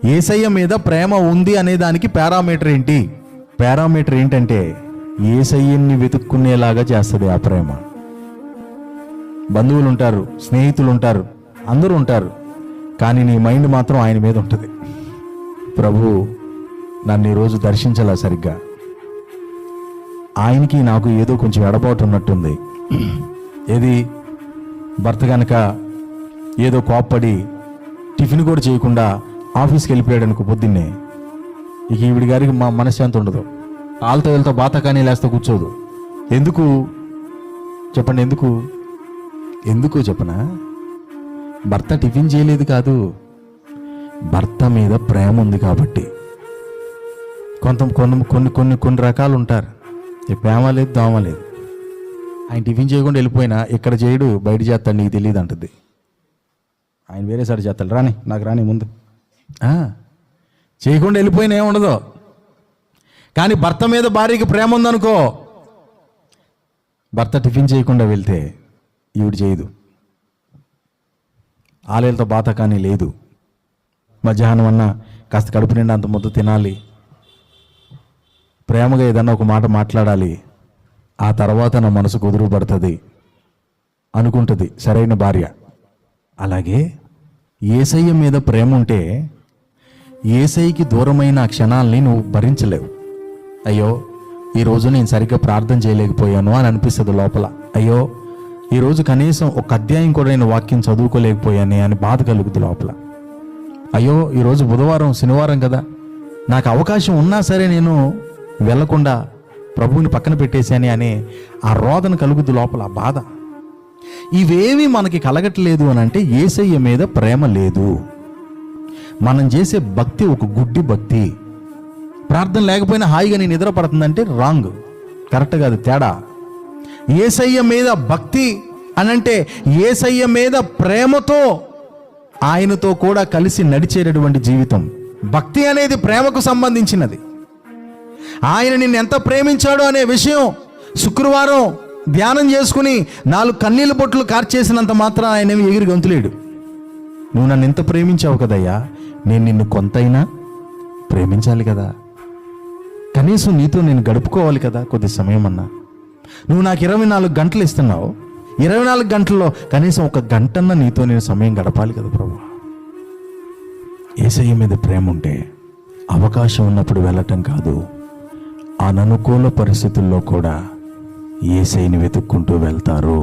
యేసయ్య మీద ప్రేమ ఉంది అనే దానికి పారామీటర్ ఏంటి? పారామీటర్ ఏంటంటే యేసయ్యని వెతుక్కునేలాగా చేస్తుంది ఆ ప్రేమ. బంధువులు ఉంటారు, స్నేహితులు ఉంటారు, అందరూ ఉంటారు, కానీ నీ మైండ్ మాత్రం ఆయన మీద ఉంటుంది. ప్రభు నన్ను ఈరోజు దర్శించాలా సరిగ్గా, ఆయనకి నాకు ఏదో కొంచెం ఎడబాటు ఉన్నట్టుంది. ఏది? భర్త కనుక ఏదో కోప్పడి టిఫిన్ కూడా చేయకుండా ఆఫీస్కి వెళ్ళిపోయాడు అనుకో పొద్దున్నే, ఇక ఈవిడి గారికి మా మనశ్శాంతి ఉండదు. వాళ్ళతో వీళ్ళతో బాత కానీ లేస్తా కూర్చోదు. ఎందుకు చెప్పండి? ఎందుకు చెప్పనా? భర్త టిఫిన్ చేయలేదు కాదు, భర్త మీద ప్రేమ ఉంది కాబట్టి. కొన్ని రకాలు ఉంటారు, ఈ ప్రేమ లేదు దోమ లేదు. ఆయన టిఫిన్ చేయకుండా వెళ్ళిపోయినా ఇక్కడ చేయడు, బయట చేస్తాడు, నీకు తెలియదు అంటుంది. ఆయన వేరే సారి చేస్తాడు, రాని నాకు రాని ముందు చేయకుండా వెళ్ళిపోయినా ఏముండదు. కానీ భర్త మీద భార్యకి ప్రేమ ఉందనుకో, భర్త టిఫిన్ చేయకుండా వెళ్తే ఈవిడ చేయదు, ఆలయాలతో బాత కానీ లేదు. మధ్యాహ్నం అన్నా కాస్త కడుపు నిండా అంత ముద్ద తినాలి, ప్రేమగా ఏదన్నా ఒక మాట మాట్లాడాలి, ఆ తర్వాత నా మనసు కుదురు పడుతుంది అనుకుంటుంది సరైన భార్య. అలాగే యేసయ్య మీద ప్రేమ ఉంటే యేసయ్యకి దూరమైన ఆ క్షణాలని నువ్వు భరించలేవు. అయ్యో ఈరోజు నేను సరిగ్గా ప్రార్థన చేయలేకపోయాను అని అనిపిస్తుంది లోపల. అయ్యో ఈరోజు కనీసం ఒక అధ్యాయం కూడా నేను వాక్యం చదువుకోలేకపోయానే అని బాధ కలుగుతుంది లోపల. అయ్యో ఈరోజు బుధవారం శనివారం కదా, నాకు అవకాశం ఉన్నా సరే నేను వెళ్లకుండా ప్రభువుని పక్కన పెట్టేశాని అనే ఆ రోదన కలుగుద్ది లోపల, ఆ బాధ. ఇవేమీ మనకి కలగట్లేదు అని అంటే యేసయ్య మీద ప్రేమ లేదు. మనం చేసే భక్తి ఒక గుడ్డి భక్తి. ప్రార్థన లేకపోయినా హాయిగా నేను నిద్ర పడుతుందంటే రాంగ్, కరెక్ట్ కాదు, తేడా. యేసయ్య మీద భక్తి అనంటే యేసయ్య మీద ప్రేమతో ఆయనతో కూడా కలిసి నడిచేటటువంటి జీవితం. భక్తి అనేది ప్రేమకు సంబంధించినది. ఆయన నిన్ను ఎంత ప్రేమించాడో అనే విషయం శుక్రవారం ధ్యానం చేసుకుని 4 కన్నీళ్ళ బొట్లు కార్చేసినంత మాత్రం ఆయన ఎగిరి గంతులేడు. నువ్వు నన్ను ఎంత ప్రేమించావు కదయ్యా, నేను నిన్ను కొంతైనా ప్రేమించాలి కదా, కనీసం నీతో నేను గడుపుకోవాలి కదా కొద్ది సమయం అన్నా. నువ్వు నాకు 24 గంటలు ఇస్తున్నావు, 24 గంటల్లో కనీసం 1 గంటన్నా నీతో నేను సమయం గడపాలి కదా ప్రభు. యేసయ్య మీద ప్రేమ ఉంటే అవకాశం ఉన్నప్పుడు వెళ్ళటం కాదు, అననుకూల పరిస్థితుల్లో కూడా యేసయ్యని వెతుక్కుంటూ వెళ్తారు.